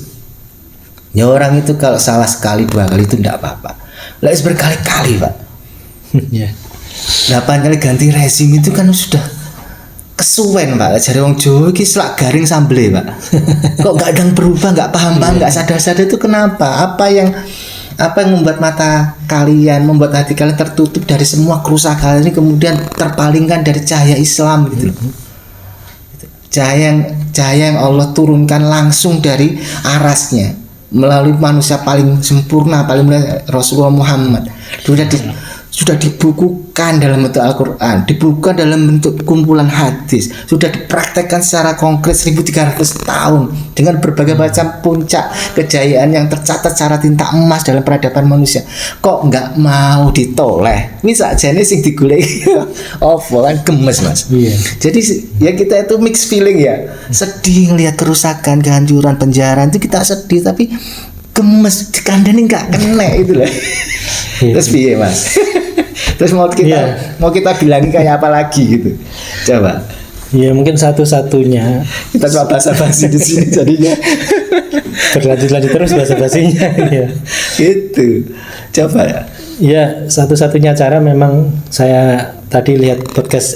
Ya orang itu kalau salah sekali 2 kali itu tidak apa-apa. Lah berkali-kali, Pak. Ya. 8 kali ganti rezim itu kan sudah kesuwen, Pak. Jare wong Jawa iki selak garing sambele, Pak. Kok gak ada yang berubah, gak paham-paham, gak sadar-sadar itu kenapa? Apa yang membuat mata kalian, membuat hati kalian tertutup dari semua kerusakan ini, kemudian terpalingkan dari cahaya Islam gitu loh. Cahaya yang Allah turunkan langsung dari arasnya melalui manusia paling sempurna, paling mulia, Rasulullah Muhammad. Sudah dibukukan dalam bentuk Al-Quran, dibukukan dalam bentuk kumpulan hadis, sudah dipraktekkan secara konkret 1300 tahun dengan berbagai macam puncak kejayaan yang tercatat secara tinta emas dalam peradaban manusia. Kok nggak mau ditoleh? Bisa aja nih sing digulai opo kan gemes, Mas. Iya. Jadi ya kita itu mixed feeling ya, sedih ngelihat kerusakan, kehancuran, penjara itu kita sedih, tapi gemes dikandani nggak kena itu lah. Terus piye, Mas? Terus mau kita bilangin kayak apa lagi gitu? Coba. Ya mungkin satu-satunya kita coba basa-basi di sini jadinya. Berlanjut terus basa-basinya ya. Gitu. Coba ya. Ya, satu-satunya cara memang saya tadi lihat podcast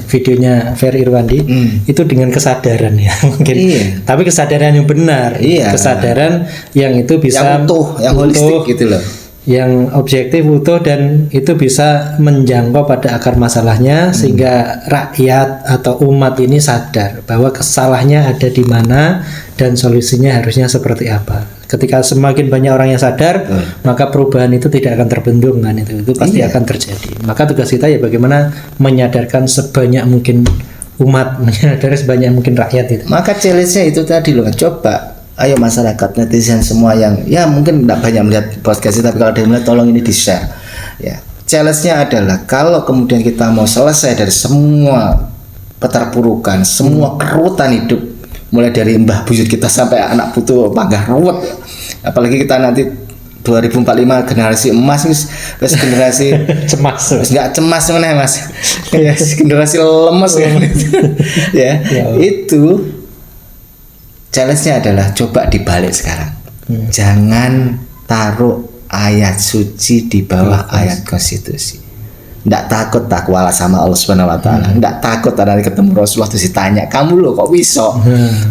videonya Ferry Irwandi itu dengan kesadaran ya mungkin. Iya. Tapi kesadaran yang benar. Iya. Kesadaran yang itu bisa yang utuh, yang holistik gitu loh. Yang objektif, utuh, dan itu bisa menjangkau pada akar masalahnya sehingga rakyat atau umat ini sadar bahwa kesalahannya ada di mana dan solusinya harusnya seperti apa. Ketika semakin banyak orang yang sadar, maka perubahan itu tidak akan terbendung kan, itu pasti akan terjadi. Maka tugas kita ya bagaimana menyadarkan sebanyak mungkin umat, menyadarkan sebanyak mungkin rakyat itu. Maka challenge-nya itu tadi loh, coba ayo masyarakat, netizen semua yang ya mungkin tidak banyak melihat podcast ini, tapi kalau ada yang melihat tolong ini di-share ya. Challenge-nya adalah kalau kemudian kita mau selesai dari semua keterpurukan, semua kerutan hidup, mulai dari mbah buyut kita sampai anak putu panggah ruwet, apalagi kita nanti 2045 generasi emas wis generasi cemas, nggak cemas mana Mas ya, generasi lemes kan ya. Itu challenge-nya adalah coba dibalik sekarang. Jangan taruh ayat suci di bawah ayat konstitusi. Nggak takut takwala sama Allah Subhanahu wa taala. Nggak takut nanti ketemu Rasulullah terus ditanya, "Kamu lo kok iso?"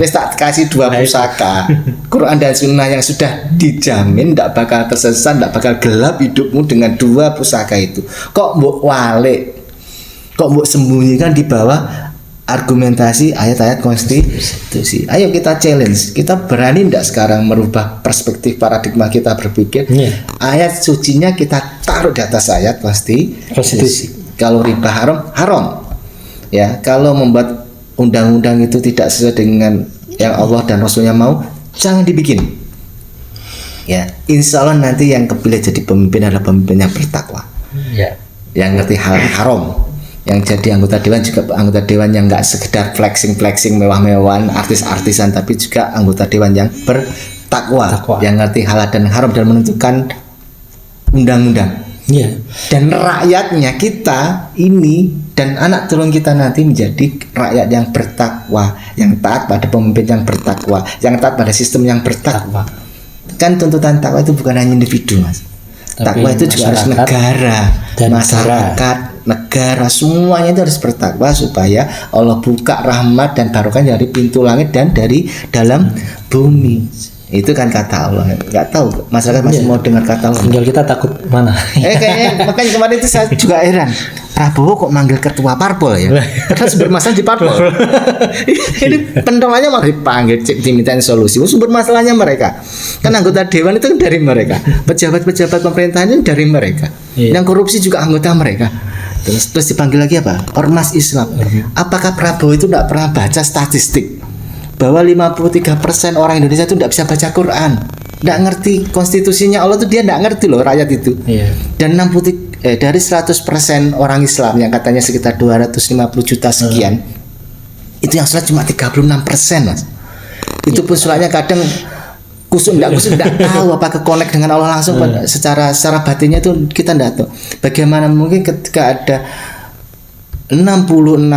Wis tak kasih 2 pusaka. Quran dan Sunnah yang sudah dijamin nggak bakal tersesat, nggak bakal gelap hidupmu dengan 2 pusaka itu. Kok mbok walik? Kok mbok sembunyikan di bawah argumentasi ayat-ayat konstitusi? Ayo kita challenge. Kita berani enggak sekarang merubah perspektif paradigma kita berpikir? Ayat sucinya kita taruh di atas ayat konstitusi. Kalau riba haram. Ya, kalau membuat undang-undang itu tidak sesuai dengan yang Allah dan Rasulnya mau, jangan dibikin. Ya, insya Allah nanti yang kepilih jadi pemimpin adalah pemimpin yang bertakwa. Yang ngerti hal haram. Yang jadi anggota dewan juga anggota dewan yang nggak sekedar flexing mewah-mewahan artis-artisan, tapi juga anggota dewan yang bertakwa, yang ngerti halal dan haram dan menentukan undang-undang. Dan rakyatnya kita ini dan anak turun kita nanti menjadi rakyat yang bertakwa, yang taat pada pemimpin yang bertakwa, yang taat pada sistem yang bertakwa. Kan tuntutan takwa itu bukan hanya individu, Mas. Takwa itu juga harus negara, masyarakat, negara, semuanya itu harus bertakwa supaya Allah buka rahmat dan barokah dari pintu langit dan dari dalam bumi. Itu kan kata Allah. Nggak tahu masyarakat masih mau dengar kata Allah. Tinggal kita takut mana. Kayaknya makanya kemarin itu saya juga heran. Prabowo kok manggil ketua parpol ya? Padahal sumber masalah di parpol. Ini pentolannya malah dipanggil, dimintain solusi. Sumber masalahnya mereka. Kan anggota dewan itu dari mereka. Pejabat-pejabat pemerintahan itu dari mereka. Yang korupsi juga anggota mereka. Terus dipanggil lagi apa? Ormas Islam. Apakah Prabowo itu tidak pernah baca statistik bahwa 53% orang Indonesia itu tidak bisa baca Quran, tidak ngerti konstitusinya Allah, itu dia tidak ngerti loh, rakyat itu. Dan dari 100% orang Islam yang katanya sekitar 250 juta sekian, itu yang sholat cuma 36%, Mas. Itu pun sholatnya kadang kusuk enggak tahu apa connect dengan Allah langsung. Secara batinnya itu kita enggak tahu. Bagaimana mungkin ketika ada 66%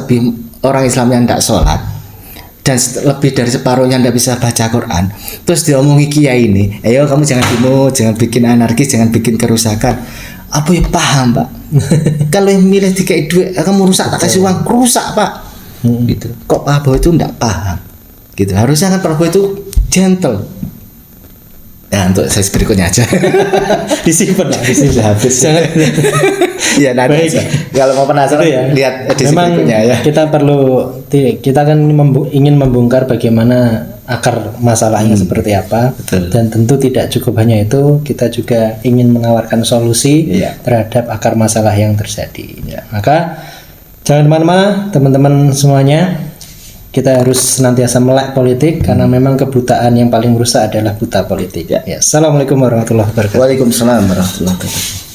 lebih orang Islam yang enggak sholat dan lebih dari separuhnya enggak bisa baca Quran, terus diomongi kiai ini, ayo kamu jangan demo, jangan bikin anarkis, jangan bikin kerusakan. Apa ya paham, Pak? Kalau yang milih dikai duit, kamu rusak, tak kasih uang, rusak, Pak. Gitu. Kok Prabowo itu enggak paham? Gitu. Harusnya kan Prabowo itu gentle. Ya, untuk sesi berikutnya aja. Disimpan habis. Ya nanti kalau mau penasaran ya, lihat edisi berikutnya ya. Kita kan ingin membongkar bagaimana akar masalahnya seperti apa. Betul. Dan tentu tidak cukup hanya itu, kita juga ingin menawarkan solusi terhadap akar masalah yang terjadi. Maka jangan kemana-mana teman-teman semuanya. Kita harus senantiasa melek politik karena memang kebutaan yang paling merusak adalah buta politik. Assalamualaikum warahmatullahi wabarakatuh. Waalaikumsalam warahmatullahi wabarakatuh.